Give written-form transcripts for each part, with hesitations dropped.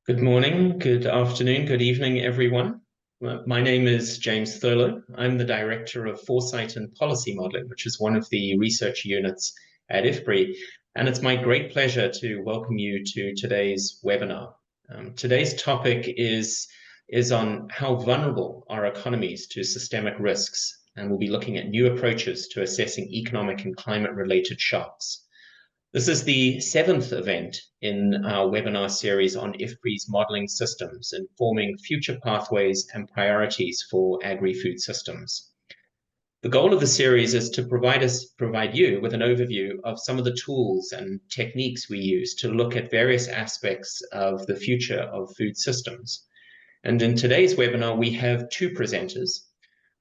Good morning, good afternoon, good evening, everyone. My name is James Thurlow. I'm the Director of Foresight and Policy Modeling, which is one of the research units at IFPRI. And it's my great pleasure to welcome you to today's webinar. Today's topic is on how vulnerable are economies to systemic risks, and we'll be looking at new approaches to assessing economic and climate-related shocks. This is the seventh event in our webinar series on IFPRI's modeling systems, informing future pathways and priorities for agri-food systems. The goal of the series is to provide you with an overview of some of the tools and techniques we use to look at various aspects of the future of food systems. And in today's webinar, we have two presenters.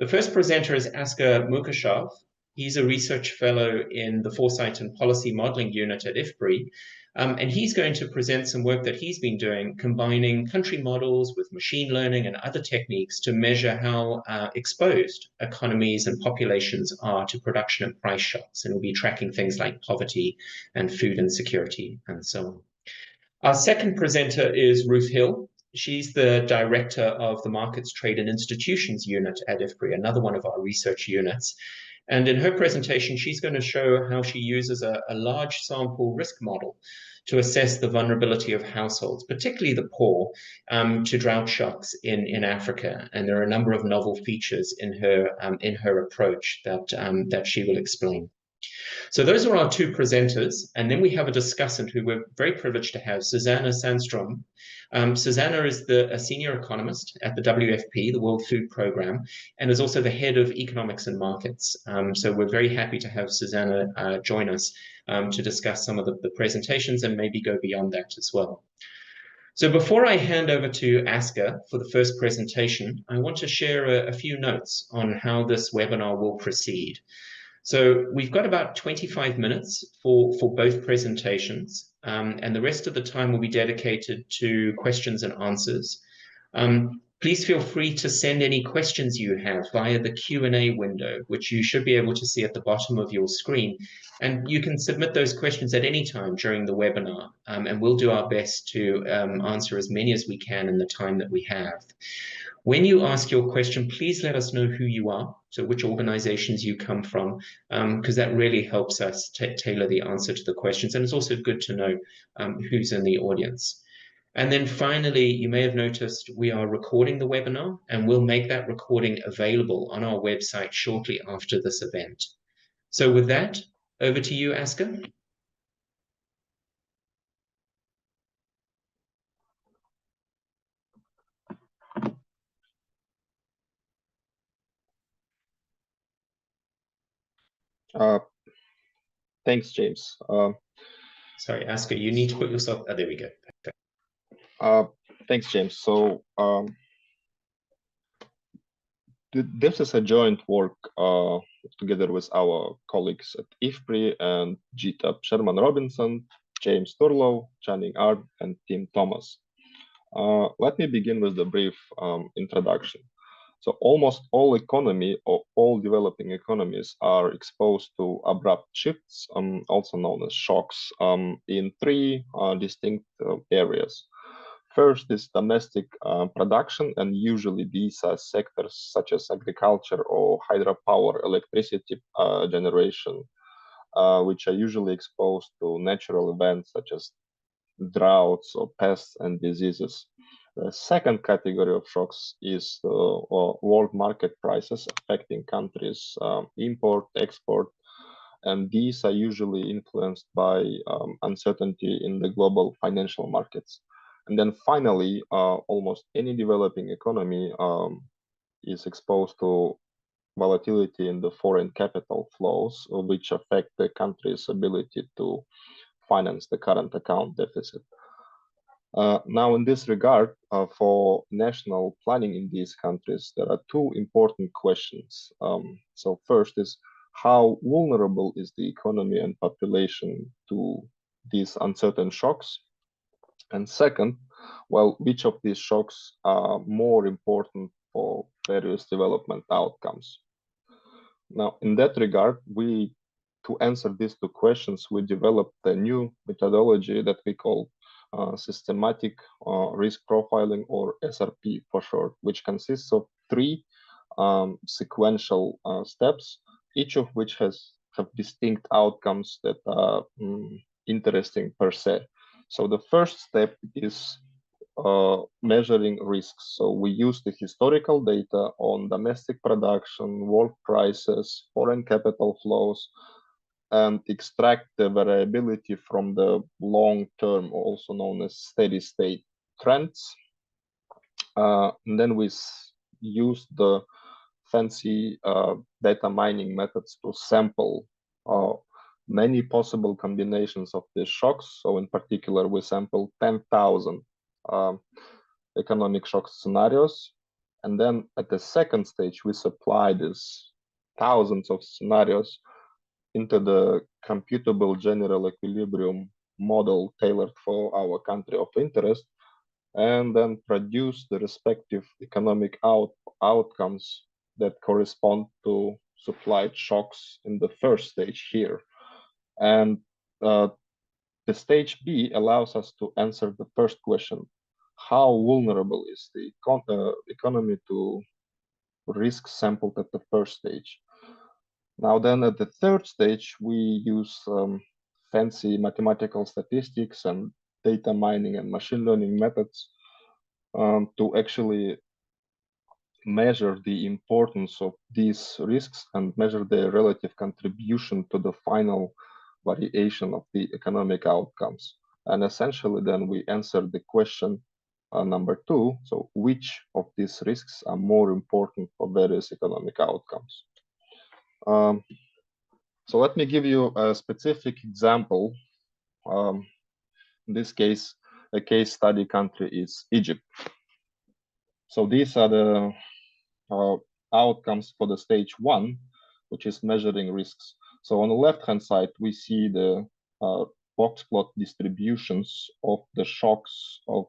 The first presenter is Askar Mukashov. He's a research fellow in the Foresight and Policy Modeling Unit at IFPRI, and he's going to present some work that he's been doing, combining country models with machine learning and other techniques to measure how exposed economies and populations are to production and price shocks, and we'll be tracking things like poverty and food insecurity and so on. Our second presenter is Ruth Hill. She's the director of the Markets, Trade and Institutions Unit at IFPRI, another one of our research units. And in her presentation, she's going to show how she uses a large sample risk model to assess the vulnerability of households, particularly the poor, to drought shocks in Africa. And there are a number of novel features in her approach that she will explain. So those are our two presenters, and then we have a discussant who we're very privileged to have, Susanna Sandström. Susanna is a senior economist at the WFP, the World Food Programme, and is also the head of economics and markets. So we're very happy to have Susanna join us to discuss some of the presentations and maybe go beyond that as well. So before I hand over to Askar for the first presentation, I want to share a few notes on how this webinar will proceed. So we've got about 25 minutes for both presentations, and the rest of the time will be dedicated to questions and answers. Please feel free to send any questions you have via the Q&A window, which you should be able to see at the bottom of your screen. And you can submit those questions at any time during the webinar, and we'll do our best to answer as many as we can in the time that we have. When you ask your question, please let us know who you are, so which organizations you come from, because that really helps us tailor the answer to the questions. And it's also good to know who's in the audience. And then finally, you may have noticed we are recording the webinar, and we'll make that recording available on our website shortly after this event. So with that, over to you, Askar. Thanks, James. Sorry, Askar, you need to put yourself. Oh, there we go. Thanks, James. So this is a joint work together with our colleagues at IFPRI and GTAP, Sherman Robinson, James Thurlow, Channing Ard, and Tim Thomas. Let me begin with the brief introduction. So almost all economy or all developing economies are exposed to abrupt shifts, also known as shocks, in three distinct areas. First is domestic production, and usually these are sectors such as agriculture or hydropower, electricity generation, which are usually exposed to natural events such as droughts or pests and diseases. The second category of shocks is world market prices affecting countries' import, export, and these are usually influenced by uncertainty in the global financial markets. And then finally, almost any developing economy is exposed to volatility in the foreign capital flows, which affect the country's ability to finance the current account deficit. Now, in this regard, for national planning in these countries, there are two important questions. So first is, how vulnerable is the economy and population to these uncertain shocks? And second, well, which of these shocks are more important for various development outcomes? Now, in that regard, to answer these two questions, we developed a new methodology that we call systematic risk profiling, or SRP for short, which consists of three sequential steps, each of which have distinct outcomes that are interesting per se. So the first step is measuring risks. So we use the historical data on domestic production, world prices, foreign capital flows, and extract the variability from the long-term, also known as steady-state trends. And then we use the fancy data mining methods to sample many possible combinations of these shocks. So in particular, we sampled 10,000 economic shock scenarios. And then at the second stage, we supply these thousands of scenarios into the computable general equilibrium model tailored for our country of interest, and then produce the respective economic outcomes that correspond to supplied shocks in the first stage here. And the stage B allows us to answer the first question: how vulnerable is the economy to risk sampled at the first stage? Now then, at the third stage, we use fancy mathematical statistics and data mining and machine learning methods to actually measure the importance of these risks and measure their relative contribution to the final variation of the economic outcomes. And essentially, then we answer the question number two. So which of these risks are more important for various economic outcomes? So let me give you a specific example. In this case, a case study country is Egypt. So these are the outcomes for the stage one, which is measuring risks. So on the left-hand side, we see the box plot distributions of the shocks of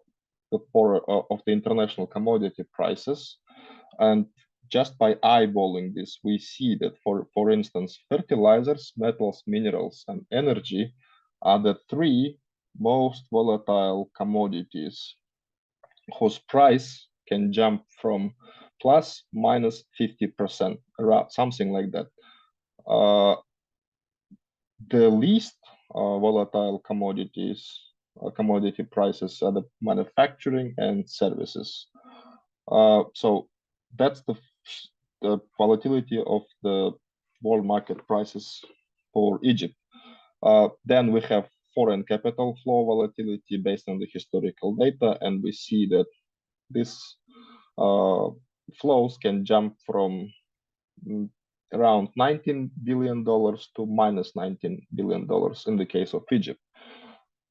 the international commodity prices. And just by eyeballing this, we see that, for instance, fertilizers, metals, minerals, and energy are the three most volatile commodities whose price can jump from plus minus 50%, around something like that. The least volatile commodity prices are the manufacturing and services. So that's the volatility of the world market prices for Egypt. Then we have foreign capital flow volatility based on the historical data, and we see that this flows can jump from around $19 billion to minus $19 billion in the case of Egypt.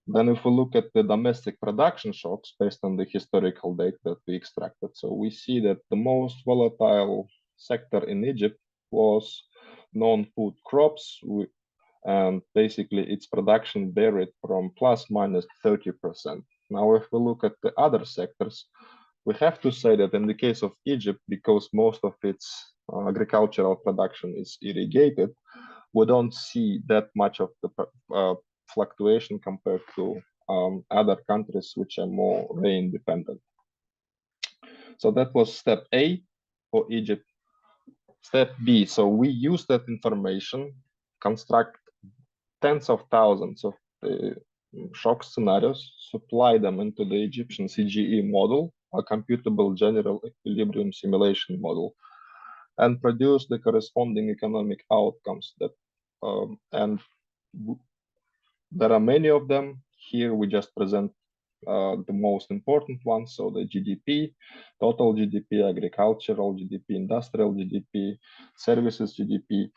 Then if we look at the domestic production shocks based on the historical data that we extracted, so we see that the most volatile sector in Egypt was non-food crops, and basically its production varied from plus minus 30%. Now, if we look at the other sectors, we have to say that in the case of Egypt, because most of its agricultural production is irrigated, we don't see that much of the fluctuation compared to other countries which are more rain dependent. So that was step A for Egypt. Step B, so we use that information, construct tens of thousands of shock scenarios, supply them into the Egyptian CGE model, a computable general equilibrium simulation model, and produce the corresponding economic outcomes that and there are many of them. Here we just present the most important ones. So the GDP, total GDP, agricultural GDP, industrial GDP, services GDP.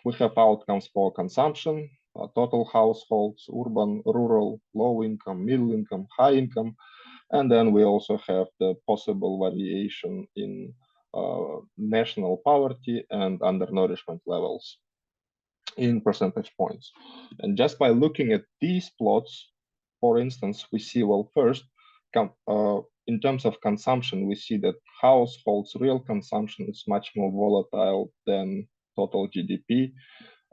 We have outcomes for consumption, total households, urban, rural, low income, middle income, high income. And then we also have the possible variation in national poverty and undernourishment levels in percentage points. And just by looking at these plots, for instance, we see, well, first, in terms of consumption, we see that households' real consumption is much more volatile than total GDP.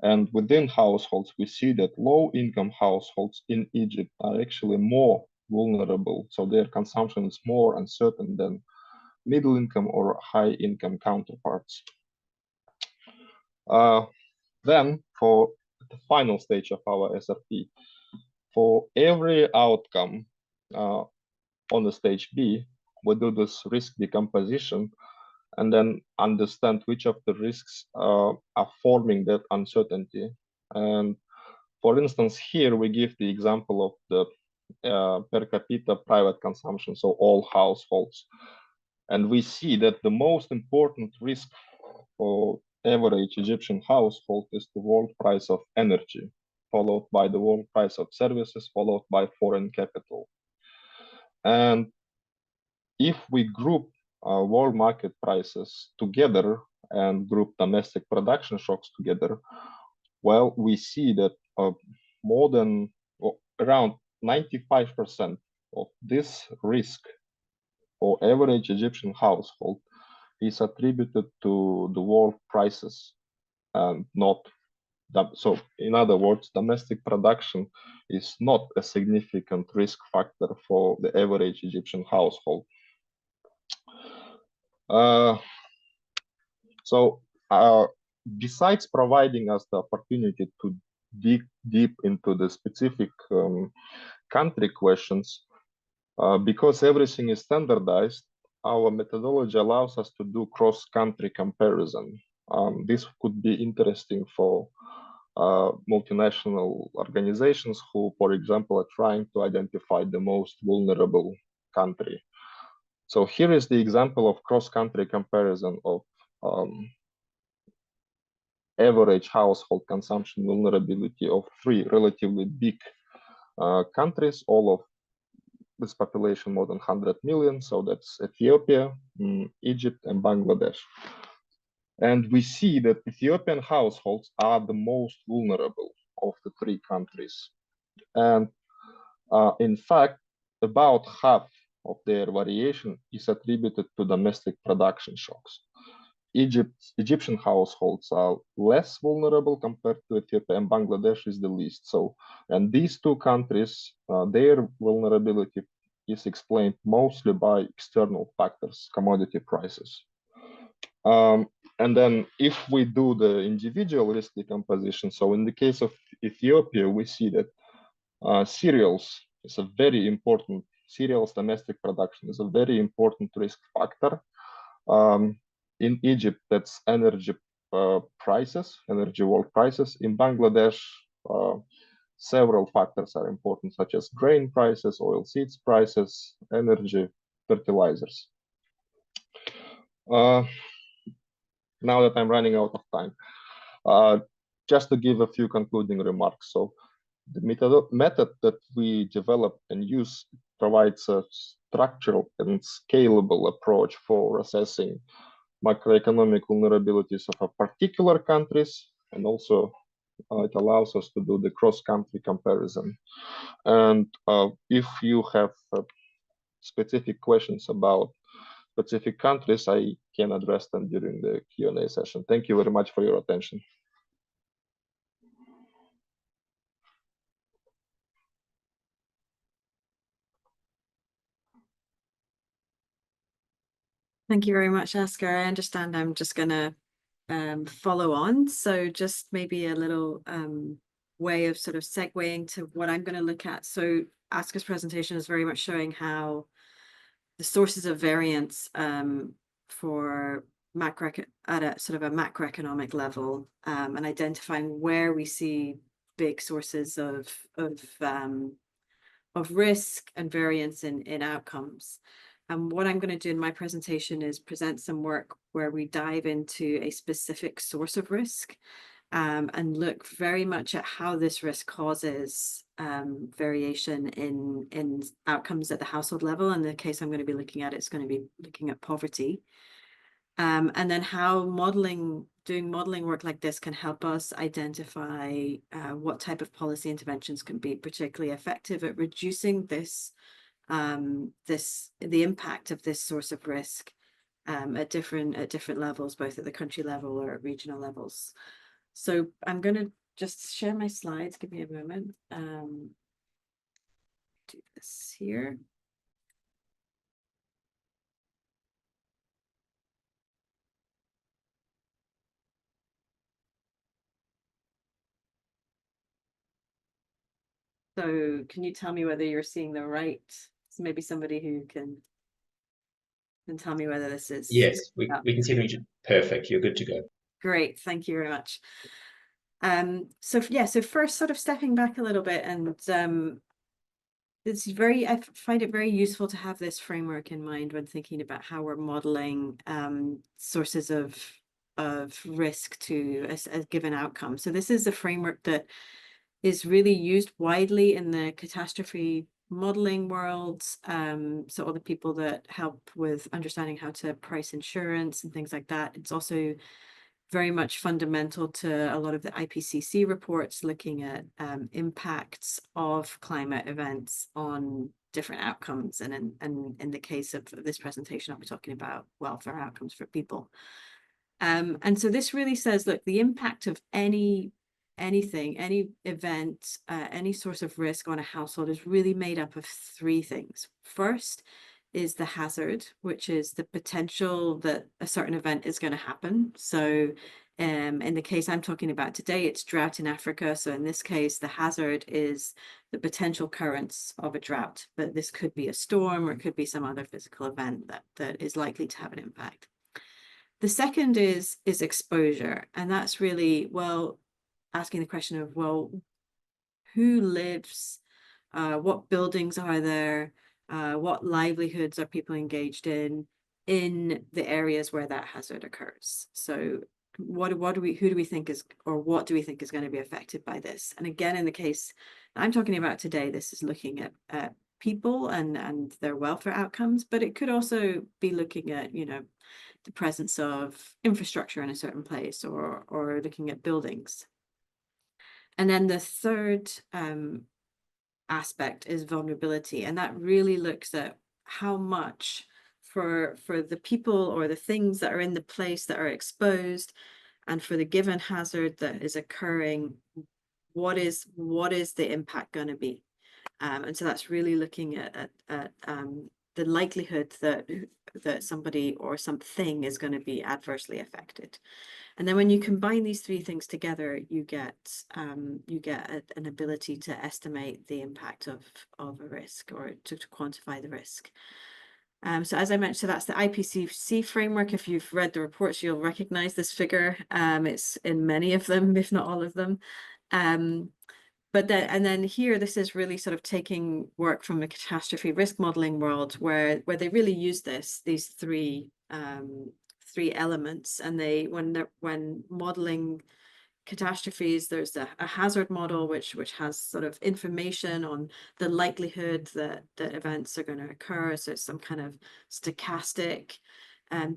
And within households, we see that low-income households in Egypt are actually more vulnerable. So their consumption is more uncertain than middle-income or high-income counterparts. Then, for the final stage of our SRP, for every outcome on the stage B, we do this risk decomposition and then understand which of the risks are forming that uncertainty. And for instance, here we give the example of the per capita private consumption, so all households. And we see that the most important risk for average Egyptian household is the world price of energy, followed by the world price of services, followed by foreign capital. And if we group world market prices together and group domestic production shocks together, well, we see that more than around 95% of this risk for average Egyptian household is attributed to the world prices and not that. So in other words, domestic production is not a significant risk factor for the average Egyptian household. Besides providing us the opportunity to dig deep into the specific country questions, because everything is standardized, our methodology allows us to do cross-country comparison. This could be interesting for multinational organizations who, for example, are trying to identify the most vulnerable country. So here is the example of cross-country comparison of average household consumption vulnerability of 3 relatively big countries, all of this population more than 100 million. So that's Ethiopia, Egypt, and Bangladesh. And we see that Ethiopian households are the most vulnerable of the 3 countries. And in fact, about half of their variation is attributed to domestic production shocks. Egyptian households are less vulnerable compared to Ethiopia, and Bangladesh is the least. So, and these 2 countries, their vulnerability is explained mostly by external factors, commodity prices. And then if we do the individual risk decomposition, so in the case of Ethiopia, we see that cereals is a very important, cereals domestic production is a very important risk factor. In Egypt, that's energy prices, energy world prices. In Bangladesh, several factors are important, such as grain prices, oil seeds prices, energy, fertilizers. Now that I'm running out of time, just to give a few concluding remarks. So the method that we developed and use provides a structural and scalable approach for assessing macroeconomic vulnerabilities of a particular countries, and also it allows us to do the cross-country comparison. And if you have specific questions about specific countries, I can address them during the Q&A session. Thank you very much for your attention. Thank you very much, Askar. I understand I'm just going to follow on. So just maybe a little way of sort of segueing to what I'm going to look at. So Askar's presentation is very much showing how the sources of variance for at a sort of a macroeconomic level and identifying where we see big sources of risk and variance in outcomes. And what I'm going to do in my presentation is present some work where we dive into a specific source of risk and look very much at how this risk causes variation in outcomes at the household level. And the case I'm going to be looking at, it's going to be looking at poverty. And then how doing modeling work like this can help us identify what type of policy interventions can be particularly effective at reducing this the impact of this source of risk at different levels, both at the country level or at regional levels. So I'm going to just share my slides. Give me a moment. Do this here. So can you tell me whether you're seeing the right? So maybe somebody who can tell me whether this is. Yes, we can see you. Perfect. You're good to go. Great. Thank you very much. So yeah, so first sort of stepping back a little bit, and I find it very useful to have this framework in mind when thinking about how we're modeling sources of risk to a given outcome. So this is a framework that is really used widely in the catastrophe modeling world. So all the people that help with understanding how to price insurance and things like that. It's also very much fundamental to a lot of the IPCC reports looking at impacts of climate events on different outcomes. And in the case of this presentation, I'll be talking about welfare outcomes for people. And so this really says, look, the impact of anything, any event, any source of risk on a household is really made up of three things. First is the hazard, which is the potential that a certain event is going to happen. So in the case I'm talking about today, it's drought in Africa. So in this case, the hazard is the potential occurrence of a drought, but this could be a storm or it could be some other physical event that is likely to have an impact. The second is exposure, and that's really, well, asking the question of, well, who lives, what buildings are there, what livelihoods are people engaged in the areas where that hazard occurs. So who do we think is, or what do we think is going to be affected by this? And again, in the case I'm talking about today, this is looking at people and their welfare outcomes, but it could also be looking at, the presence of infrastructure in a certain place, or looking at buildings. And then the third aspect is vulnerability, and that really looks at how much for the people or the things that are in the place that are exposed, and for the given hazard that is occurring, what is the impact going to be? And so that's really looking at the likelihood that somebody or something is going to be adversely affected. And then when you combine these three things together, you get an ability to estimate the impact of a risk, or to quantify the risk. So as I mentioned, so that's the IPCC framework. If you've read the reports, you'll recognize this figure. It's in many of them, if not all of them. But then here, this is really sort of taking work from the catastrophe risk modeling world, where they really use these three elements, and when modeling catastrophes, there's a hazard model which has sort of information on the likelihood that events are going to occur. So it's some kind of stochastic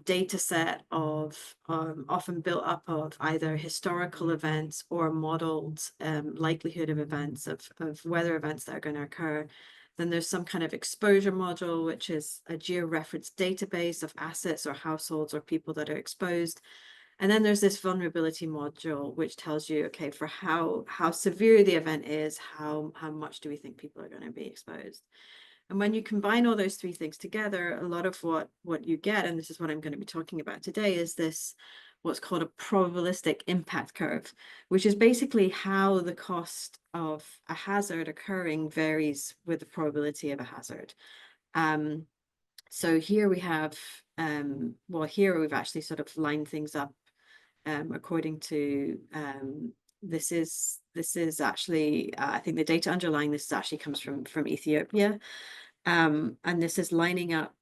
data set of often built up of either historical events or modeled likelihood of events, of weather events that are going to occur. Then there's some kind of exposure module, which is a georeferenced database of assets or households or people that are exposed. And then there's this vulnerability module, which tells you, okay, for how severe the event is, how much do we think people are going to be exposed? And when you combine all those three things together, a lot of what you get, and this is what I'm going to be talking about today, is this what's called a probabilistic impact curve, which is basically how the cost of a hazard occurring varies with the probability of a hazard. So here we have, here we've actually sort of lined things up according to, this is actually, I think the data underlying this actually comes from Ethiopia. And this is lining up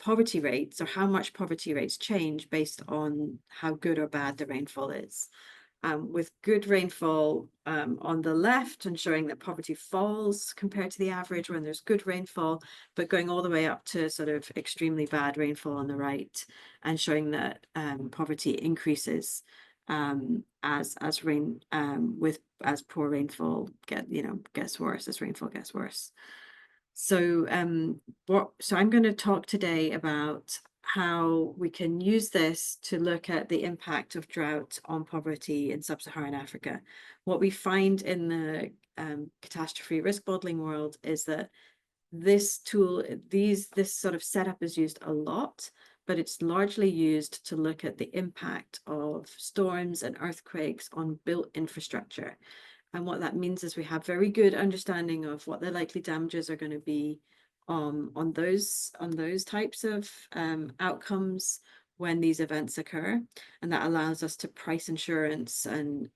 poverty rates, or how much poverty rates change based on how good or bad the rainfall is. With good rainfall on the left, and showing that poverty falls compared to the average when there's good rainfall, but going all the way up to sort of extremely bad rainfall on the right, and showing that poverty increases as poor rainfall gets worse, as rainfall gets worse. So so I'm going to talk today about how we can use this to look at the impact of drought on poverty in sub-Saharan Africa. What we find in the catastrophe risk modeling world is that this tool, this sort of setup is used a lot, but it's largely used to look at the impact of storms and earthquakes on built infrastructure. And what that means is we have very good understanding of what the likely damages are going to be on those types of outcomes when these events occur, and that allows us to price insurance and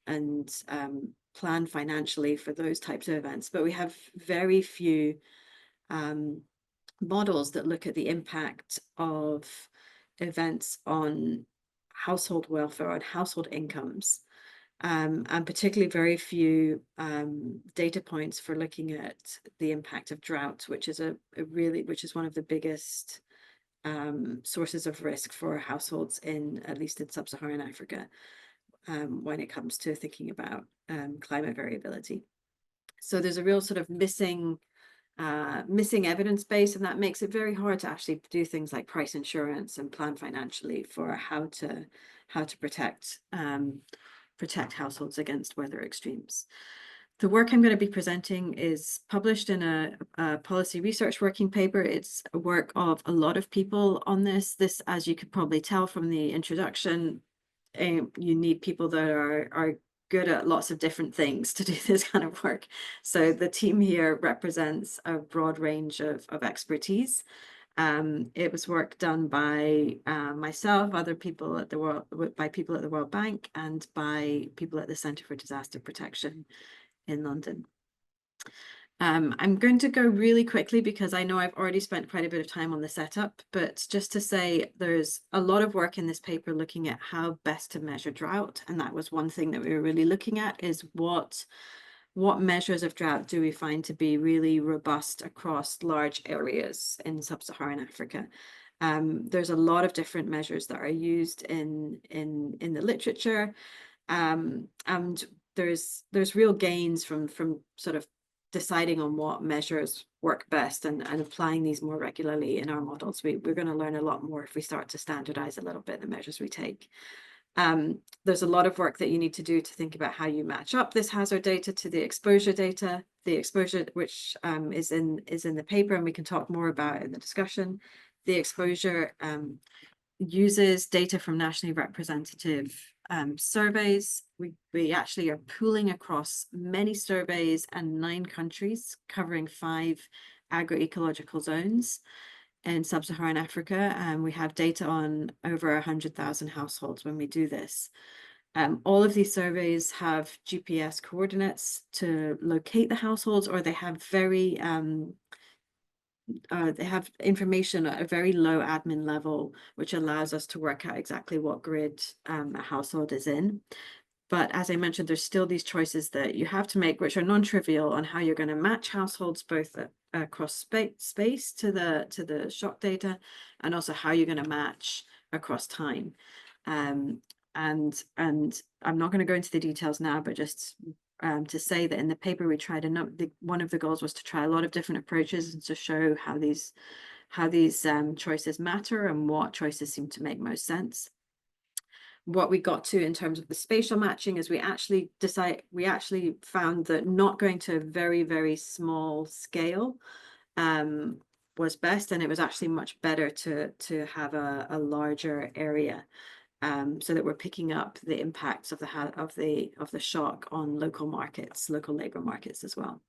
plan financially for those types of events. But we have very few models that look at the impact of events on household welfare, on household incomes, and particularly very few data points for looking at the impact of drought, which is which is one of the biggest sources of risk for households at least in sub-Saharan Africa, when it comes to thinking about climate variability. So there's a real sort of missing evidence base, and that makes it very hard to actually do things like price insurance and plan financially for how to protect households against weather extremes. The work I'm going to be presenting is published in a policy research working paper. It's a work of a lot of people on this. This, as you could probably tell from the introduction, you need people that are good at lots of different things to do this kind of work. So the team here represents a broad range of expertise. It was work done by myself, other people at by people at the World Bank, and by people at the Centre for Disaster Protection in London. I'm going to go really quickly because I know I've already spent quite a bit of time on the setup, but just to say there's a lot of work in this paper looking at how best to measure drought. And that was one thing that we were really looking at, is what measures of drought do we find to be really robust across large areas in sub-Saharan Africa. There's a lot of different measures that are used in the literature, and there's real gains from sort of deciding on what measures work best and applying these more regularly in our models. We're going to learn a lot more if we start to standardize a little bit the measures we take. There's a lot of work that you need to do to think about how you match up this hazard data to the exposure data, which is in the paper, and we can talk more about in the discussion. The exposure uses data from nationally representative surveys. We actually are pooling across many surveys and 9 countries, covering 5 agroecological zones in sub-Saharan Africa, and we have data on over 100,000 households when we do this. All of these surveys have GPS coordinates to locate the households, or they have they have information at a very low admin level, which allows us to work out exactly what grid a household is in. But as I mentioned, there's still these choices that you have to make, which are non-trivial, on how you're going to match households both across space to the shock data, and also how you're going to match across time. And I'm not going to go into the details now, but just to say that in the paper we tried one of the goals was to try a lot of different approaches and to show how these choices matter and what choices seem to make most sense. What we got to in terms of the spatial matching is we actually found that not going to a very, very small scale was best, and it was actually much better to have a larger area, so that we're picking up the impacts of the shock on local markets, local labor markets as well.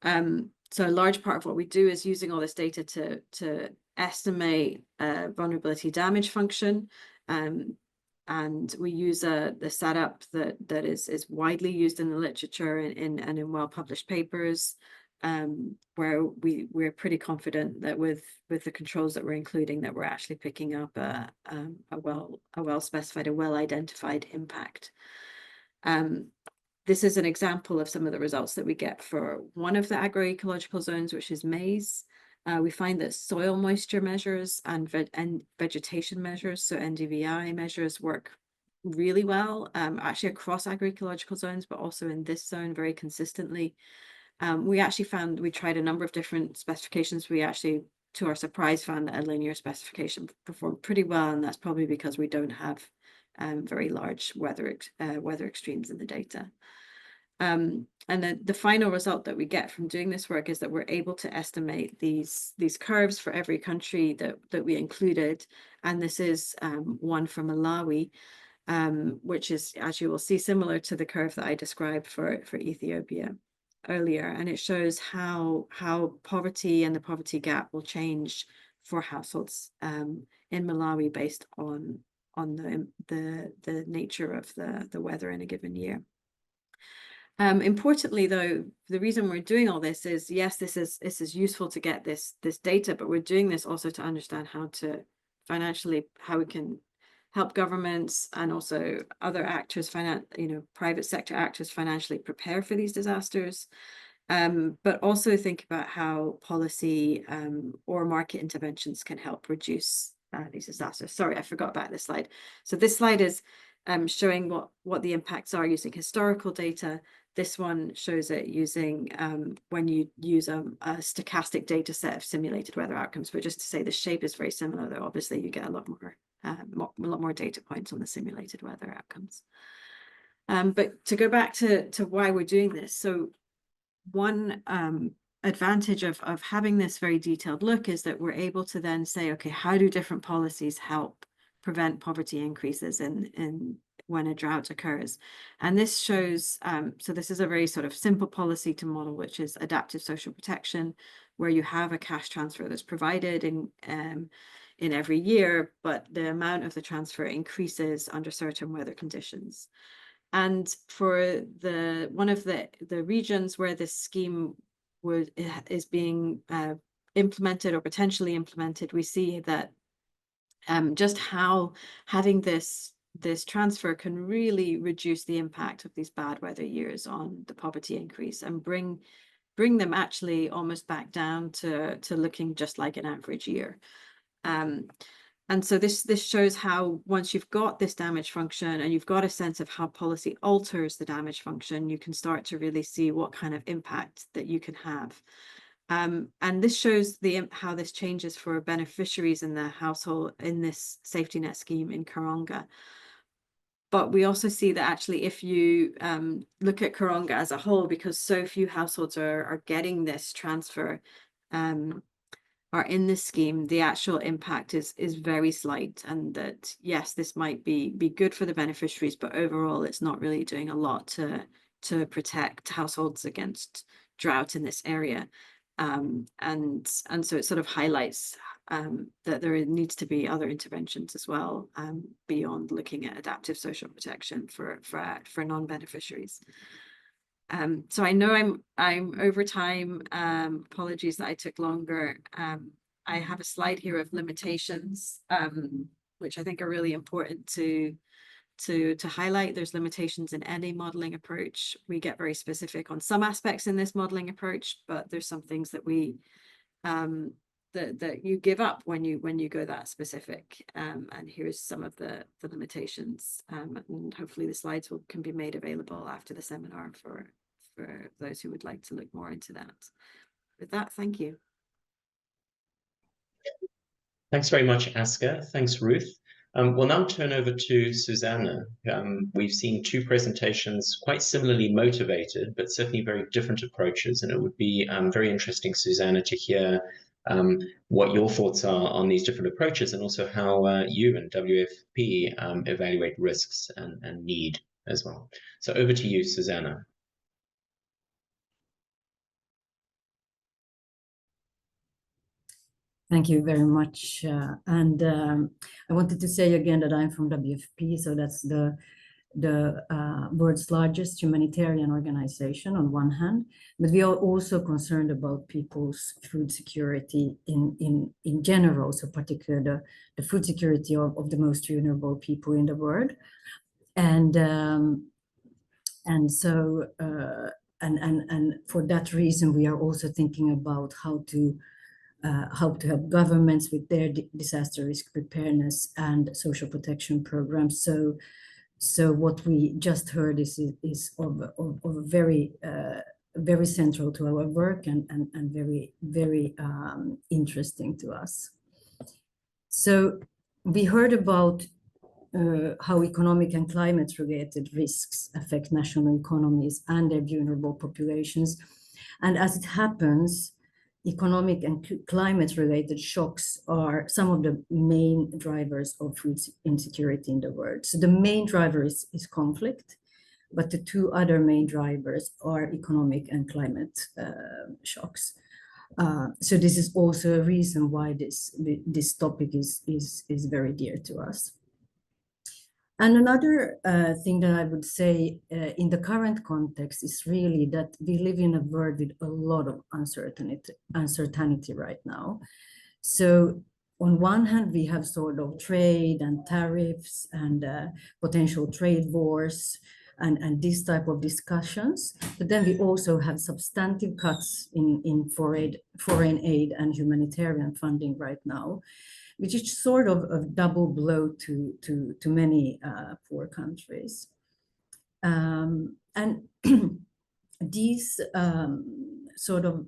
So a large part of what we do is using all this data to estimate vulnerability damage function. And we use the setup that is widely used in the literature and in well-published papers, where we're pretty confident that with the controls that we're including, that we're actually picking up a well-specified, a well-identified impact. This is an example of some of the results that we get for one of the agroecological zones, which is maize. We find that soil moisture measures and vegetation measures, so NDVI measures, work really well, actually across agroecological zones, but also in this zone very consistently. We actually found, we tried a number of different specifications. We actually to our surprise, found that a linear specification performed pretty well, and that's probably because we don't have very large weather extremes in the data. And then the final result that we get from doing this work is that we're able to estimate these curves for every country that we included. And this is one from Malawi, which is, as you will see, similar to the curve that I described for Ethiopia earlier. And it shows how poverty and the poverty gap will change for households in Malawi based on the nature of the weather in a given year. Importantly, though, the reason we're doing all this is, yes, this is useful to get this data, but we're doing this also to understand how we can help governments and also other actors, private sector actors, financially prepare for these disasters, but also think about how policy or market interventions can help reduce these disasters. Sorry, I forgot about this slide. So this slide is showing what the impacts are using historical data. This one shows it using when you use a stochastic data set of simulated weather outcomes. But just to say, the shape is very similar, though obviously you get a lot more data points on the simulated weather outcomes. But to go back to why we're doing this, so one advantage of having this very detailed look is that we're able to then say, okay, how do different policies help prevent poverty increases in when a drought occurs? And this shows, so this is a very sort of simple policy to model, which is adaptive social protection, where you have a cash transfer that's provided in every year, but the amount of the transfer increases under certain weather conditions. And for one of the regions where this scheme is being implemented or potentially implemented, we see that just how having this transfer can really reduce the impact of these bad weather years on the poverty increase and bring them actually almost back down to looking just like an average year. And so this shows how once you've got this damage function and you've got a sense of how policy alters the damage function, you can start to really see what kind of impact that you can have. And this shows how this changes for beneficiaries in the household in this safety net scheme in Karonga. But we also see that actually if you look at Karonga as a whole, because so few households are getting this transfer, are in this scheme, the actual impact is very slight, and that yes, this might be good for the beneficiaries, but overall it's not really doing a lot to protect households against drought in this area. And so it sort of highlights that there needs to be other interventions as well, beyond looking at adaptive social protection for non-beneficiaries. So I know I'm over time. Apologies that I took longer. I have a slide here of limitations, which I think are really important to highlight. There's limitations in any modeling approach. We get very specific on some aspects in this modeling approach, but there's some things that we that you give up when you go that specific. And here's some of the limitations. And hopefully the slides can be made available after the seminar for those who would like to look more into that. With that, thank you. Thanks very much, Askar. Thanks, Ruth. We'll now turn over to Susanna. We've seen two presentations quite similarly motivated, but certainly very different approaches. And it would be very interesting, Susanna, to hear what your thoughts are on these different approaches, and also how you and WFP evaluate risks and need as well. So over to you, Susanna. Thank you very much. And I wanted to say again that I'm from WFP, so that's the world's largest humanitarian organization on one hand, but we are also concerned about people's food security in general, so particularly the food security of the most vulnerable people in the world. And so for that reason, we are also thinking about how to help governments with their disaster risk preparedness and social protection programs. So what we just heard is of a very very central to our work and very, very interesting to us. So we heard about how economic and climate-related risks affect national economies and their vulnerable populations. And as it happens, economic and climate-related shocks are some of the main drivers of food insecurity in the world. So the main driver is conflict, but the two other main drivers are economic and climate shocks. So this is also a reason why this topic is very dear to us. And another thing that I would say in the current context is really that we live in a world with a lot of uncertainty right now. So on one hand, we have sort of trade and tariffs and potential trade wars and this type of discussions. But then we also have substantive cuts in foreign aid and humanitarian funding right now, which is sort of a double blow to many poor countries. And these sort of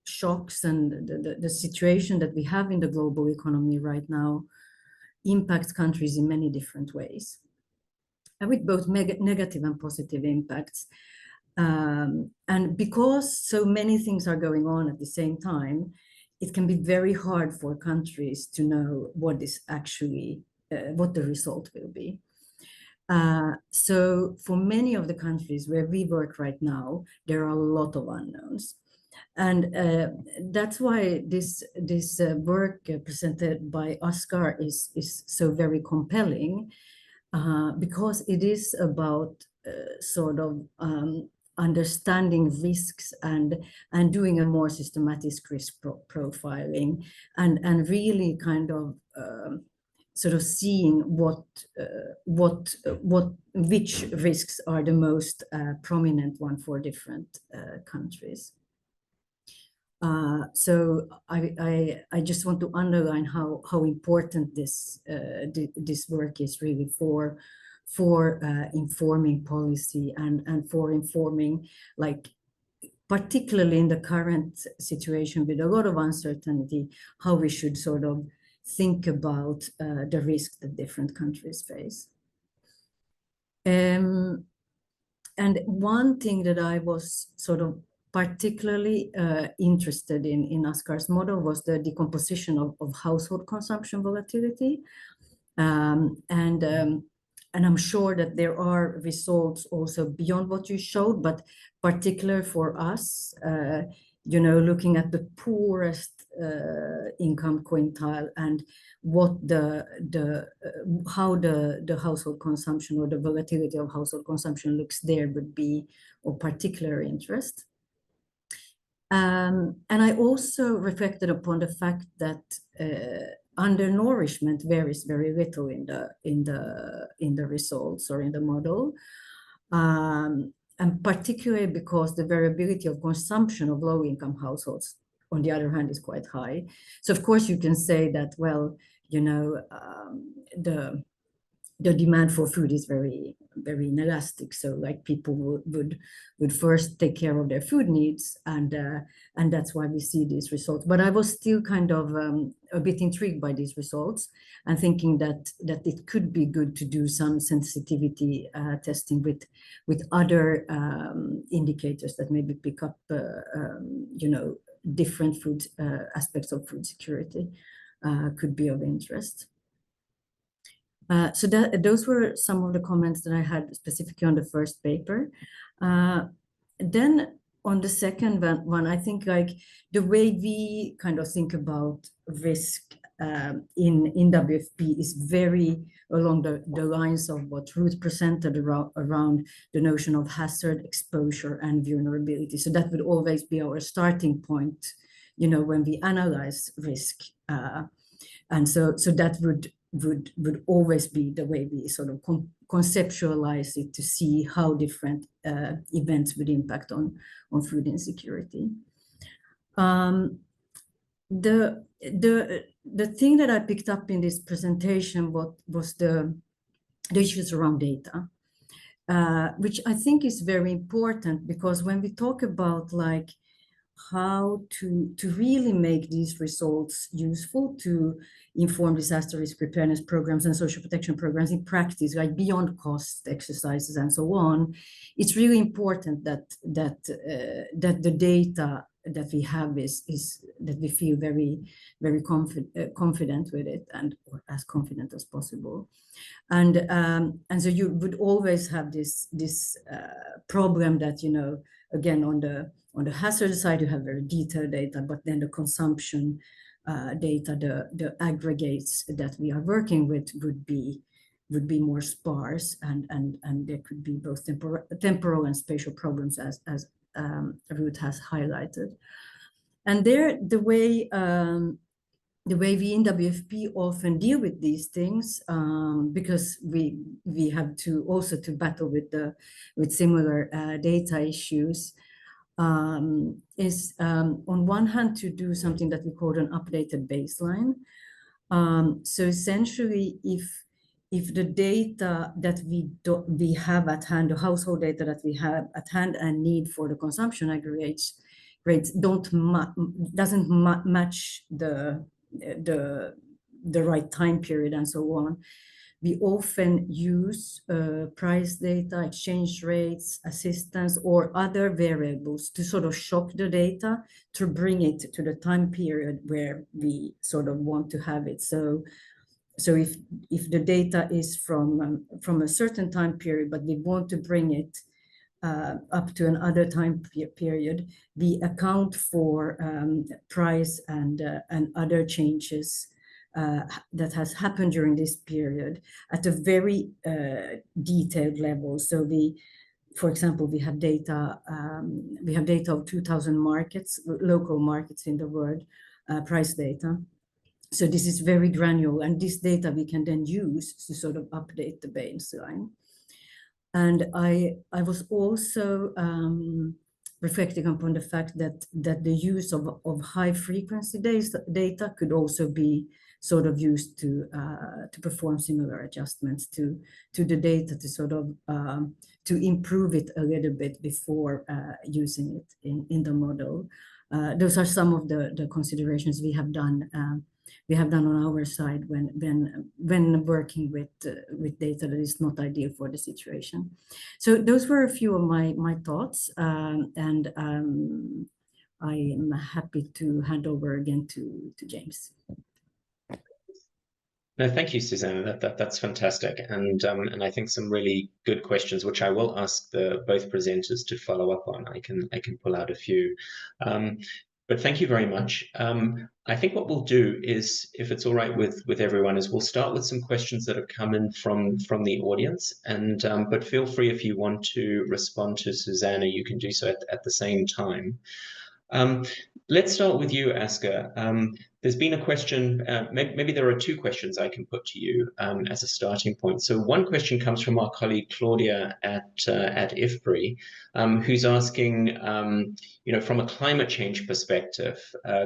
shocks and the situation that we have in the global economy right now impacts countries in many different ways, and with both negative and positive impacts. And because so many things are going on at the same time, it can be very hard for countries to know what is actually, what the result will be. So for many of the countries where we work right now, there are a lot of unknowns. And that's why this work presented by Askar is so very compelling, because it is about sort of understanding risks and doing a more systematic risk profiling and really kind of sort of seeing which risks are the most prominent one for different countries. So I just want to underline how important this work is really for informing policy and for informing, like, particularly in the current situation with a lot of uncertainty, how we should sort of think about the risk that different countries face. And one thing that I was sort of particularly interested in Askar's model was the decomposition of household consumption volatility. And I'm sure that there are results also beyond what you showed, but particular for us, you know, looking at the poorest income quintile and what how the household consumption or the volatility of household consumption looks there would be of particular interest. And I also reflected upon the fact that undernourishment varies very little in the results or in the model, and particularly because the variability of consumption of low-income households, on the other hand, is quite high. So of course you can say that, well, you know, the demand for food is very, very inelastic. So like people would first take care of their food needs, and that's why we see these results. But I was still kind of a bit intrigued by these results and thinking that it could be good to do some sensitivity testing with other indicators that maybe pick up, you know, different food aspects of food security could be of interest. So those were some of the comments that I had specifically on the first paper. Then on the second one, I think like the way we kind of think about risk in WFP is very along the lines of what Ruth presented around the notion of hazard, exposure, and vulnerability. So that would always be our starting point, you know, when we analyze risk. And so that would always be the way we sort of conceptualize it to see how different events would impact on food insecurity. The thing that I picked up in this presentation was the issues around data. which I think is very important, because when we talk about like how to really make these results useful to inform disaster risk preparedness programs and social protection programs in practice, like beyond cost exercises and so on, it's really important that the data that we have is that we feel very confident with it, and or as confident as possible. And so you would always have this problem that, you know, again, on the hazard side, you have very detailed data, but then the consumption data, the aggregates that we are working with would be more sparse, and there could be both temporal and spatial problems, as Ruth has highlighted. And there, the way we in WFP often deal with these things, because we have to also to battle with similar data issues, is on one hand to do something that we call an updated baseline. So essentially, if the data that we have at hand, the household data that we have at hand and need for the consumption aggregates rates doesn't match the right time period and so on, we often use price data, exchange rates, assistance, or other variables to sort of shock the data to bring it to the time period where we sort of want to have it. So if the data is from a certain time period, but we want to bring it up to another time period, we account for price and other changes that has happened during this period at a very detailed level. So for example, we have data of 2,000 markets, local markets in the world, price data. So this is very granular, and this data we can then use to sort of update the baseline. And I was also reflecting upon the fact that the use of high frequency data could also be sort of used to perform similar adjustments to the data, to sort of to improve it a little bit before using it in the model. Those are some of the considerations we have done on our side when working with data that is not ideal for the situation. So those were a few of my thoughts, and I am happy to hand over again to James. No, thank you, Susanna. That's fantastic, and I think some really good questions, which I will ask both presenters to follow up on. I can pull out a few, but thank you very much. I think what we'll do is, if it's all right with everyone, is we'll start with some questions that have come in from the audience, and but feel free, if you want to respond to Susanna, you can do so at the same time. Let's start with you, Askar. There's been a question, maybe there are two questions I can put to you as a starting point. So one question comes from our colleague Claudia at IFPRI, who's asking, you know, from a climate change perspective,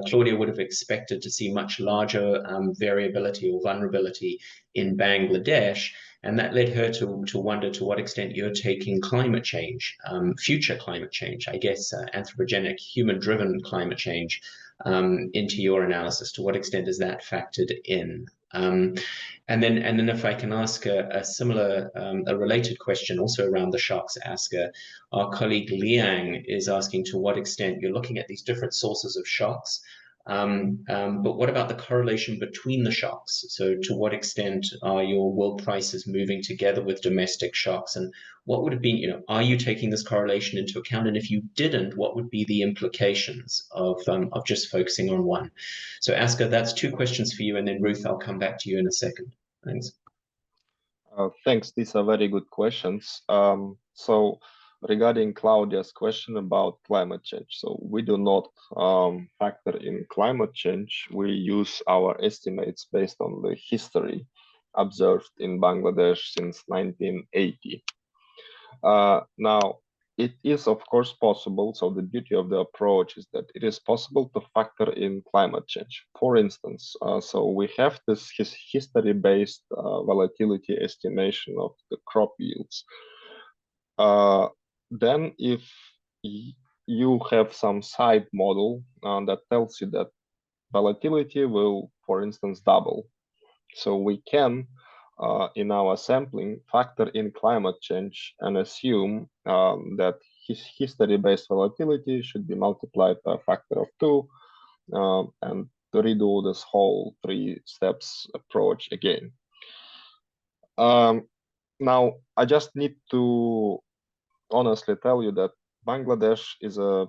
Claudia would have expected to see much larger variability or vulnerability in Bangladesh. And that led her to wonder to what extent you're taking climate change, future climate change, I guess, anthropogenic, human-driven climate change into your analysis. To what extent is that factored in? And then if I can ask a similar, a related question also around the shocks, Askar, our colleague Liang is asking to what extent you're looking at these different sources of shocks. But what about the correlation between the shocks? So to what extent are your world prices moving together with domestic shocks? And what would have been, you know, are you taking this correlation into account? And if you didn't, what would be the implications of just focusing on one? So Askar, that's two questions for you. And then Ruth, I'll come back to you in a second. Thanks. Thanks. These are very good questions. So regarding Claudia's question about climate change, so we do not factor in climate change. We use our estimates based on the history observed in Bangladesh since 1980. Now, it is, of course, possible. So the beauty of the approach is that it is possible to factor in climate change. For instance, so we have this history-based volatility estimation of the crop yields. Then if you have some side model that tells you that volatility will, for instance, double. So we can, in our sampling, factor in climate change and assume that history-based volatility should be multiplied by a factor of 2, and to redo this whole 3 steps approach again. Now, I just need to honestly tell you that Bangladesh is a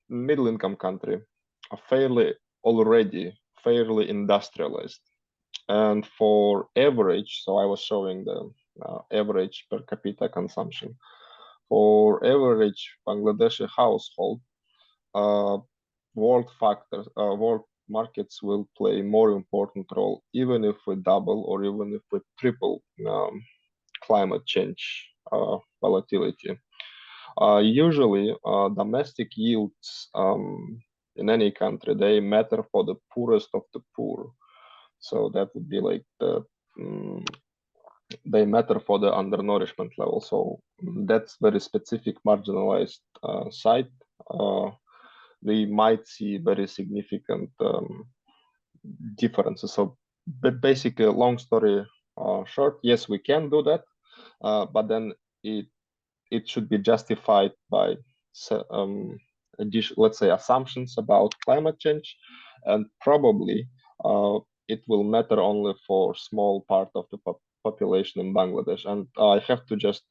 middle-income country, already fairly industrialized. And for average, so I was showing the average per capita consumption. For average Bangladeshi household, world markets will play more important role, even if we double or even if we triple climate change volatility. Usually, domestic yields in any country, they matter for the poorest of the poor. So that would be like they matter for the undernourishment level. So that's very specific marginalized site. We might see very significant differences. So, but basically, long story short, yes, we can do that, but then it should be justified by let's say assumptions about climate change, and probably it will matter only for small part of the population in Bangladesh. And I have to just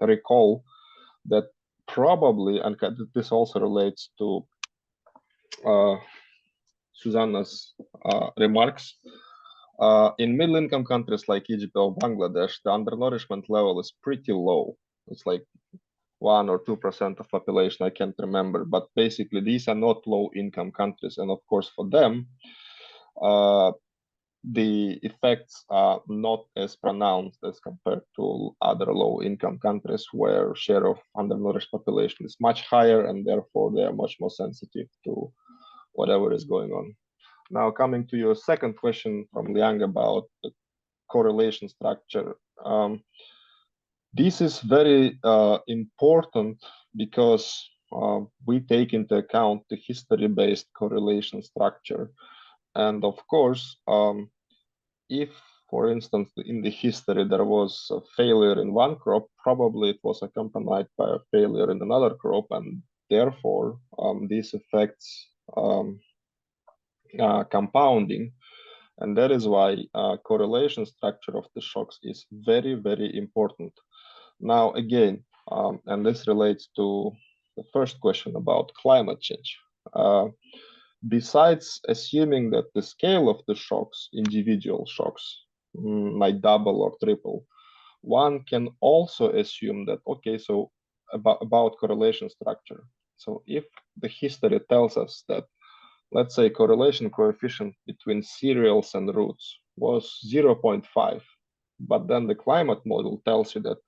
recall that probably, and this also relates to Susanna's remarks, in middle-income countries like Egypt or Bangladesh, the undernourishment level is pretty low. It's like 1 or 2% of population, I can't remember, but basically these are not low-income countries, and of course for them, the effects are not as pronounced as compared to other low-income countries where share of undernourished population is much higher, and therefore they are much more sensitive to whatever is going on. Now, coming to your second question from Liang about the correlation structure. This is very important because we take into account the history-based correlation structure. And of course, if, for instance, in the history there was a failure in one crop, probably it was accompanied by a failure in another crop, and therefore these effects compounding. And that is why correlation structure of the shocks is very, very important. Now, again, and this relates to the first question about climate change. Besides assuming that the scale of the shocks, individual shocks, might double or triple, one can also assume that, okay, so about correlation structure. So if the history tells us that, let's say, correlation coefficient between cereals and roots was 0.5, but then the climate model tells you that,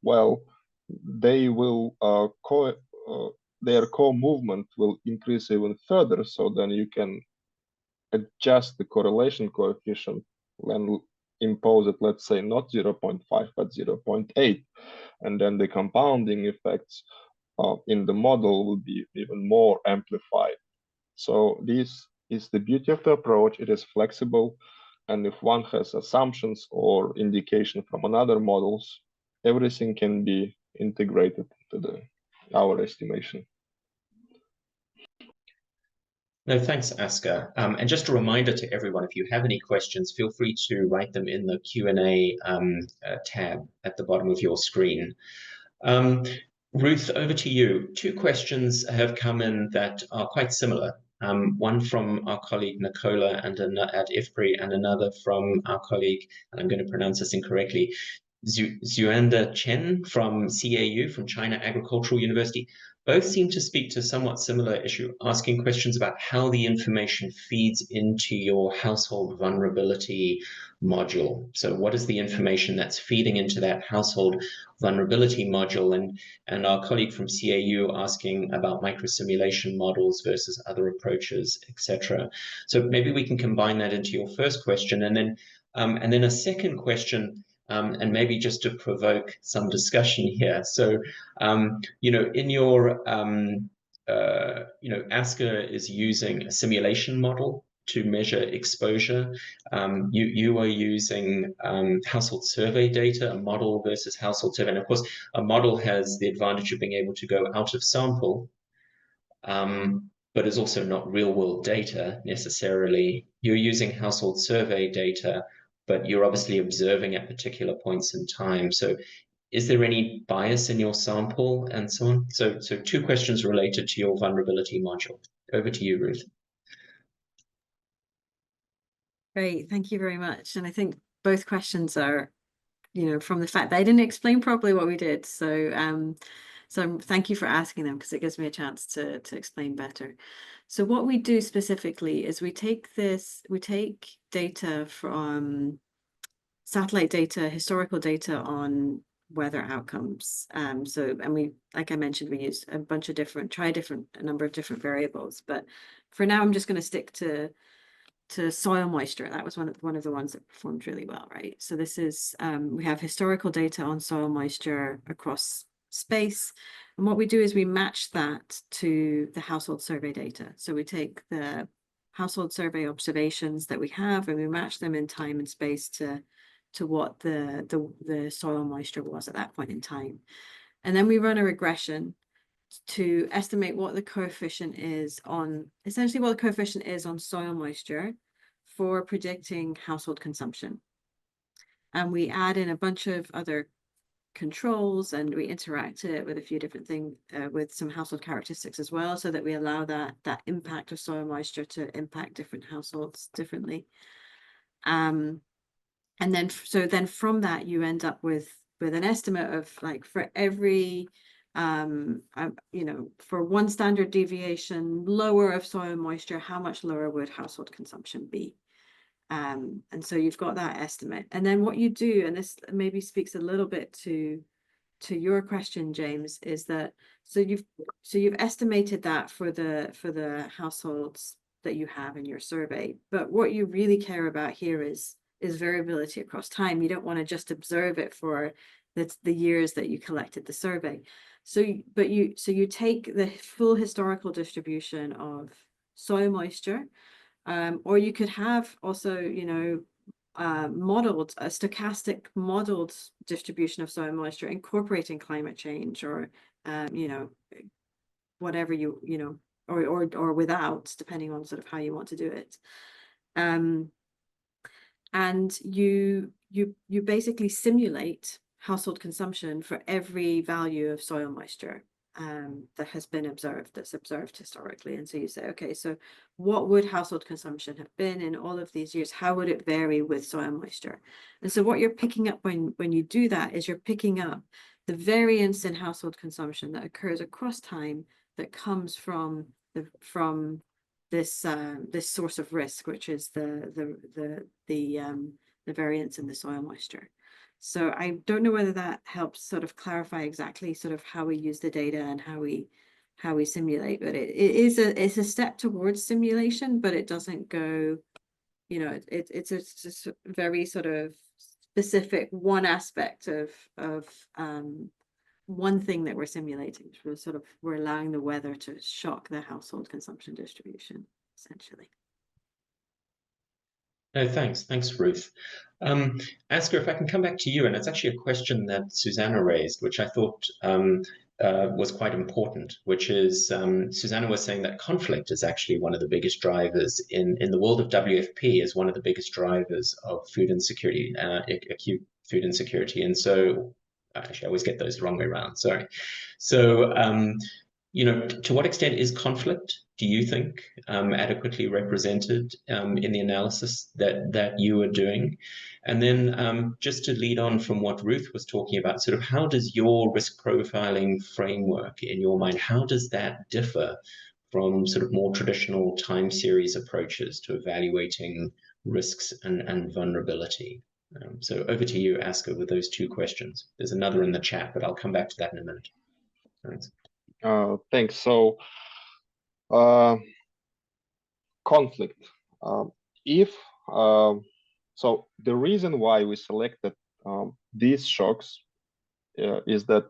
well, they will their co-movement will increase even further, so then you can adjust the correlation coefficient and impose it, let's say, not 0.5, but 0.8. And then the compounding effects in the model will be even more amplified. So this is the beauty of the approach. It is flexible. And if one has assumptions or indication from another models, everything can be integrated into our estimation. No, thanks, Askar. And just a reminder to everyone, if you have any questions, feel free to write them in the Q&A tab at the bottom of your screen. Ruth, over to you. 2 questions have come in that are quite similar. One from our colleague Nicola and at IFPRI, and another from our colleague, and I'm going to pronounce this incorrectly, Xuanda Chen from CAU, from China Agricultural University. Both seem to speak to a somewhat similar issue, asking questions about how the information feeds into your household vulnerability module. So what is the information that's feeding into that household vulnerability module? And our colleague from CAU asking about microsimulation models versus other approaches, etc. So maybe we can combine that into your first question, and then a second question and maybe just to provoke some discussion here. So, in your, Askar is using a simulation model to measure exposure. You are using household survey data, a model versus household survey. And of course, a model has the advantage of being able to go out of sample, but is also not real world data necessarily. You're using household survey data, but you're obviously observing at particular points in time. So is there any bias in your sample and so on? So two questions related to your vulnerability module. Over to you, Ruth. Great, thank you very much. And I think both questions are, from the fact that I didn't explain properly what we did. So so thank you for asking them, because it gives me a chance to explain better. So what we do specifically is we take data from satellite data, historical data on weather outcomes. And we, like I mentioned, we use a number of different variables. But for now, I'm just going to stick to soil moisture. That was one of the ones that performed really well, right? So this is, we have historical data on soil moisture across space. And what we do is we match that to the household survey data. So we take the household survey observations that we have, and we match them in time and space to what the soil moisture was at that point in time. And then we run a regression to estimate what the coefficient is on, essentially what the coefficient is on soil moisture for predicting household consumption. And we add in a bunch of other controls, and we interact it with a few different things, with some household characteristics as well, so that we allow that impact of soil moisture to impact different households differently. And then from that, you end up with an estimate of, like, for every for one standard deviation lower of soil moisture, how much lower would household consumption be? And so you've got that estimate. And then what you do, and this maybe speaks a little bit to your question, James, is that so you've estimated that for the households that you have in your survey. But what you really care about here is variability across time. You don't want to just observe it for the years that you collected the survey. So you take the full historical distribution of soil moisture, or you could have also, modeled, a stochastic modeled distribution of soil moisture incorporating climate change, or whatever or without, depending on sort of how you want to do it. And you basically simulate household consumption for every value of soil moisture that has been that's observed historically. And so you say, okay, so what would household consumption have been in all of these years? How would it vary with soil moisture? And so what you're picking up when you do that is you're picking up the variance in household consumption that occurs across time that comes from this source of risk, which is the variance in the soil moisture. So I don't know whether that helps sort of clarify exactly sort of how we use the data and how we simulate, but it's a step towards simulation, but it doesn't go, it's a very sort of specific one aspect of one thing that we're simulating. We're allowing the weather to shock the household consumption distribution, essentially. No, thanks, Ruth. Askar, if I can come back to you, and it's actually a question that Susanna raised, which I thought was quite important, which is Susanna was saying that conflict is actually one of the biggest drivers in the world of WFP, is one of the biggest drivers of food insecurity, acute food insecurity. And so, actually, I always get those the wrong way around, sorry. So, to what extent is conflict, do you think, adequately represented in the analysis that you are doing? And then just to lead on from what Ruth was talking about, sort of how does your risk profiling framework, in your mind, how does that differ from sort of more traditional time series approaches to evaluating risks and vulnerability? So over to you, Askar, with those two questions. There's another in the chat, but I'll come back to that in a minute. Thanks. Thanks. So, conflict. So the reason why we selected these shocks is that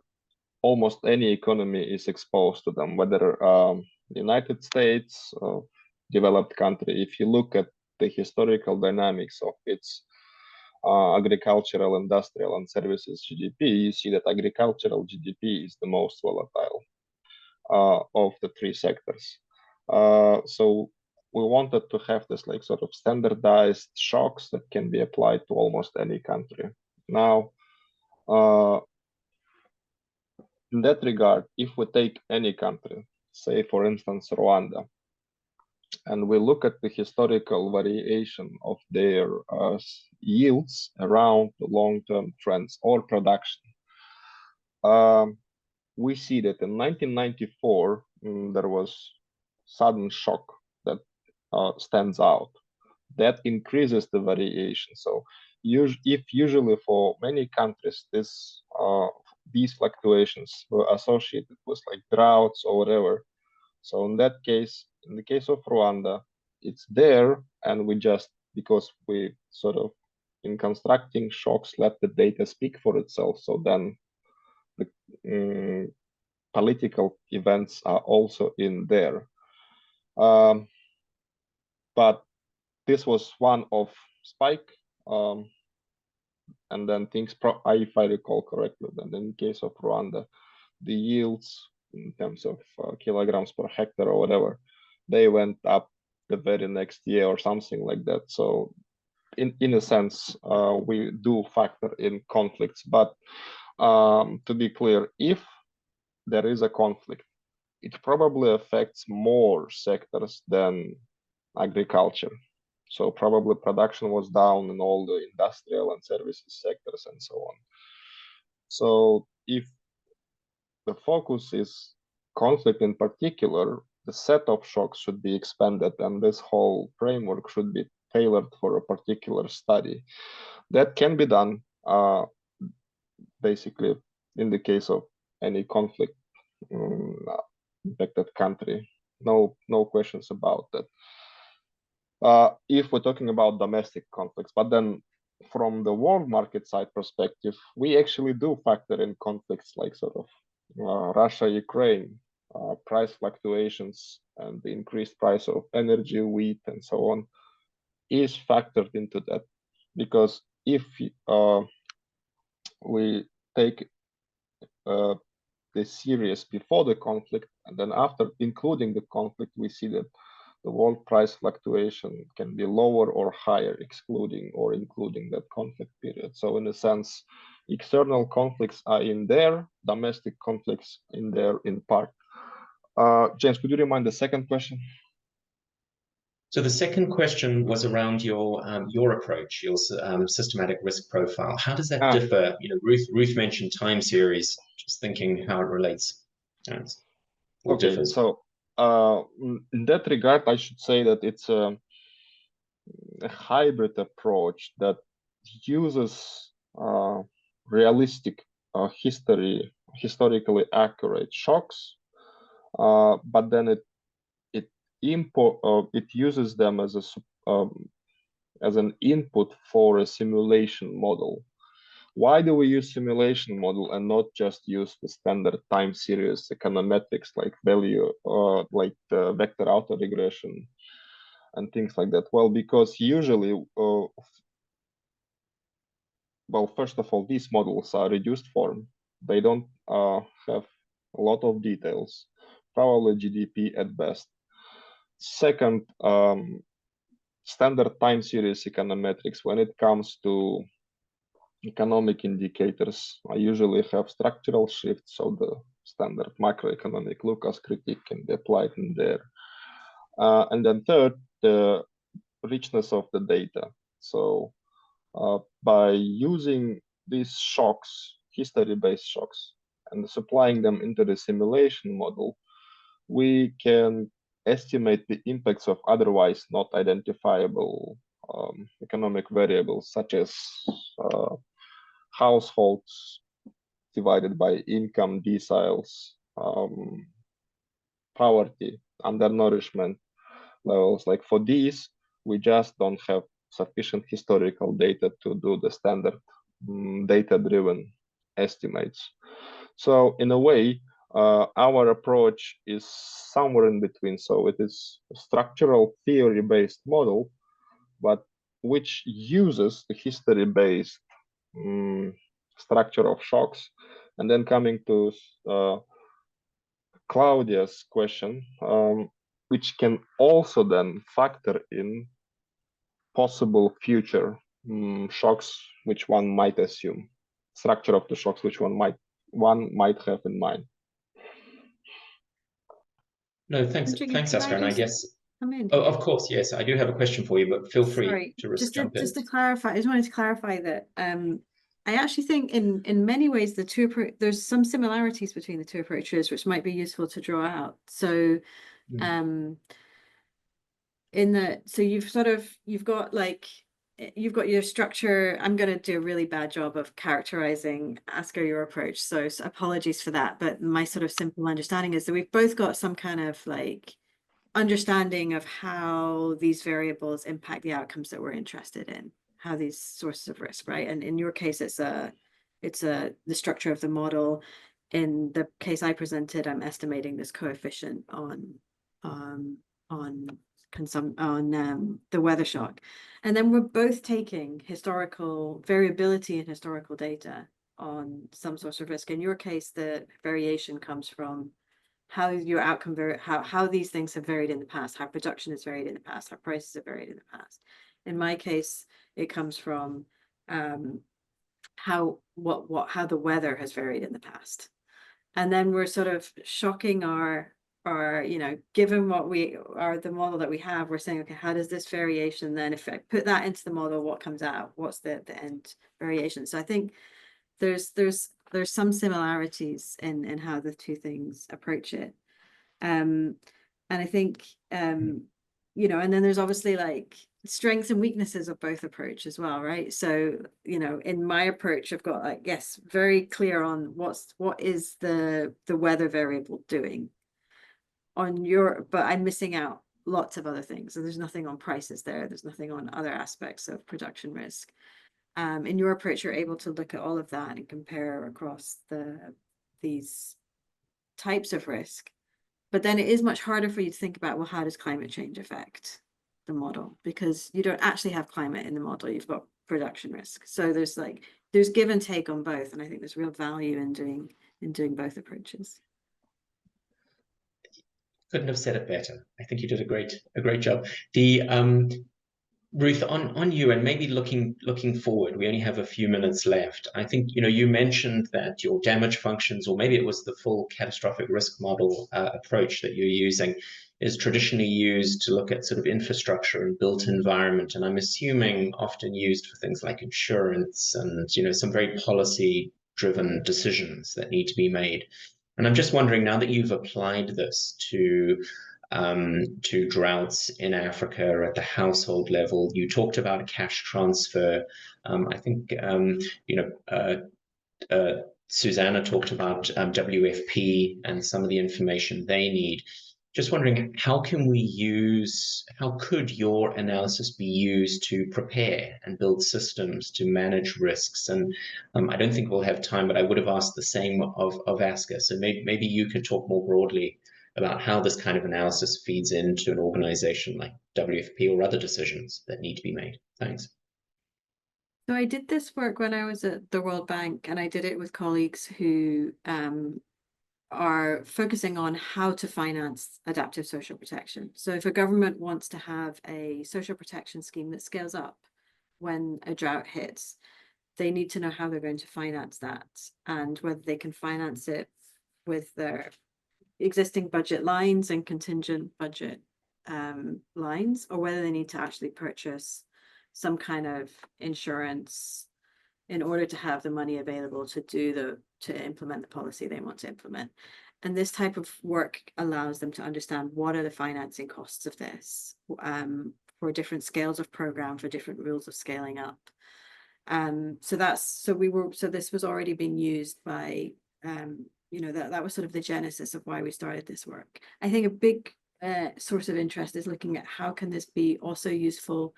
almost any economy is exposed to them, whether United States, developed country. If you look at the historical dynamics of its agricultural, industrial, and services GDP, you see that agricultural GDP is the most volatile of the three sectors. So we wanted to have this like sort of standardized shocks that can be applied to almost any country. Now, in that regard, if we take any country, say for instance Rwanda, and we look at the historical variation of their yields around the long-term trends or production, we see that in 1994 there was sudden shock that stands out. That increases the variation. So if usually for many countries these fluctuations were associated with like droughts or whatever, so in that case, in the case of Rwanda, it's there, and we just, because we sort of in constructing shocks let the data speak for itself, so then the political events are also in there. But this was one-off spike, and then things, if I recall correctly, then in the case of Rwanda, the yields in terms of kilograms per hectare or whatever, they went up the very next year or something like that. So in a sense, we do factor in conflicts, but to be clear, if there is a conflict, it probably affects more sectors than agriculture. So probably production was down in all the industrial and services sectors and so on. So if the focus is conflict in particular, the set of shocks should be expanded, and this whole framework should be tailored for a particular study. That can be done basically in the case of any conflict impacted country. No questions about that. If we're talking about domestic conflicts, but then from the world market side perspective, we actually do factor in conflicts like sort of Russia, Ukraine, price fluctuations, and the increased price of energy, wheat, and so on is factored into that. Because if we take the series before the conflict, and then after including the conflict, we see that the world price fluctuation can be lower or higher, excluding or including that conflict period. So in a sense, external conflicts are in there, domestic conflicts in there in part. James, could you remind the second question? So the second question was around your approach, your systematic risk profile. How does that differ? You know, Ruth mentioned time series. Just thinking how it relates. Okay, differs. So in that regard, I should say that it's a hybrid approach that uses realistic historically accurate shocks, but then it uses them as an input for a simulation model. Why do we use simulation model and not just use the standard time series econometrics like value or like the vector autoregression and things like that? Well, because usually, well, first of all, these models are reduced form. They don't have a lot of details, probably GDP at best. Second, standard time series econometrics, when it comes to economic indicators, I usually have structural shifts, so the standard macroeconomic Lucas critique can be applied in there. And then third, the richness of the data. So by using these shocks, history-based shocks, and supplying them into the simulation model, we can estimate the impacts of otherwise not identifiable economic variables, such as households divided by income deciles, poverty, undernourishment levels. Like for these, we just don't have sufficient historical data to do the standard data-driven estimates. So in a way, our approach is somewhere in between. So it is a structural theory-based model, but which uses the history-based structure of shocks. And then coming to Claudia's question, which can also then factor in possible future shocks which one might assume, structure of the shocks which one might have in mind. No, thanks, Askar. And I guess, of course, yes, I do have a question for you, but feel free to jump in. Just to clarify, I just wanted to clarify that I actually think in many ways there's some similarities between the two approaches which might be useful to draw out. So you've got your structure. I'm going to do a really bad job of characterizing Askar your approach, so apologies for that, but my sort of simple understanding is that we've both got some kind of like understanding of how these variables impact the outcomes that we're interested in, how these sources of risk, right? And in your case, it's the structure of the model. In the case I presented, I'm estimating this coefficient on the weather shock. And then we're both taking historical variability and historical data on some source of risk. In your case, the variation comes from how your outcome how these things have varied in the past, how production has varied in the past, how prices have varied in the past. In my case, it comes from how the weather has varied in the past. And then we're sort of shocking our given what the model that we have, we're saying, okay, how does this variation then, if I put that into the model, what comes out? What's the end variation? So I think there's some similarities in how the two things approach it. And I think, and then there's obviously like strengths and weaknesses of both approach as well, right? So, in my approach, I've got like, yes, very clear on what is the weather variable doing on but I'm missing out lots of other things. So there's nothing on prices there. There's nothing on other aspects of production risk. In your approach, you're able to look at all of that and compare across these types of risk. But then it is much harder for you to think about, well, how does climate change affect the model? Because you don't actually have climate in the model. You've got production risk. So there's give and take on both. And I think there's real value in doing both approaches. Couldn't have said it better. I think you did a great job. Ruth, on you, and maybe looking forward, we only have a few minutes left. I think you mentioned that your damage functions, or maybe it was the full catastrophic risk model approach that you're using, is traditionally used to look at sort of infrastructure and built environment, and I'm assuming often used for things like insurance and some very policy-driven decisions that need to be made. And I'm just wondering, now that you've applied this to droughts in Africa at the household level, you talked about a cash transfer. I think Susanna talked about WFP and some of the information they need. Just wondering, how could your analysis be used to prepare and build systems to manage risks? And I don't think we'll have time, but I would have asked the same of Askar. So maybe you could talk more broadly about how this kind of analysis feeds into an organization like WFP or other decisions that need to be made. Thanks. So I did this work when I was at the World Bank, and I did it with colleagues who are focusing on how to finance adaptive social protection. So if a government wants to have a social protection scheme that scales up when a drought hits, they need to know how they're going to finance that, and whether they can finance it with their existing budget lines and contingent budget lines, or whether they need to actually purchase some kind of insurance in order to have the money available to implement the policy they want to implement. And this type of work allows them to understand what are the financing costs of this for different scales of program, for different rules of scaling up. So this was already being used by that was sort of the genesis of why we started this work. I think a big source of interest is looking at how can this be also useful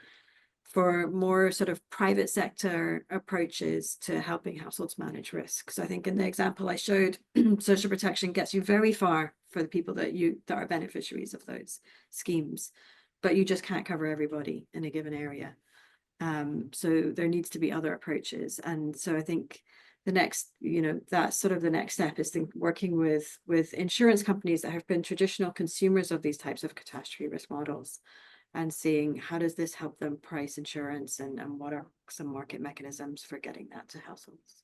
for more sort of private sector approaches to helping households manage risk. So I think in the example I showed, social protection gets you very far for the people that are beneficiaries of those schemes, but you just can't cover everybody in a given area. So there needs to be other approaches. And so I think the next, that's sort of the next step, is working with insurance companies that have been traditional consumers of these types of catastrophe risk models, and seeing how does this help them price insurance, and what are some market mechanisms for getting that to households.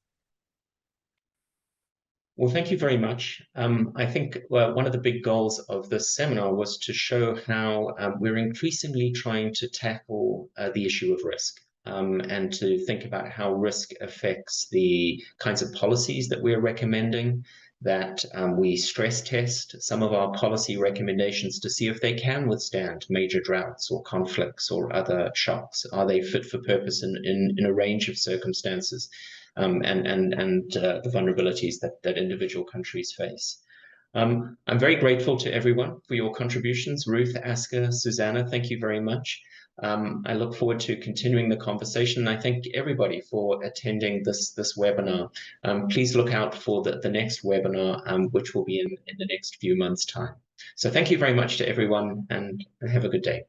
Well, thank you very much. I think one of the big goals of this seminar was to show how we're increasingly trying to tackle the issue of risk, and to think about how risk affects the kinds of policies that we're recommending, that we stress test some of our policy recommendations to see if they can withstand major droughts or conflicts or other shocks. Are they fit for purpose in a range of circumstances, and the vulnerabilities that individual countries face. I'm very grateful to everyone for your contributions. Ruth, Askar, Susanna, thank you very much. I look forward to continuing the conversation. I thank everybody for attending this webinar. Please look out for the next webinar, which will be in the next few months' time. So thank you very much to everyone, and have a good day.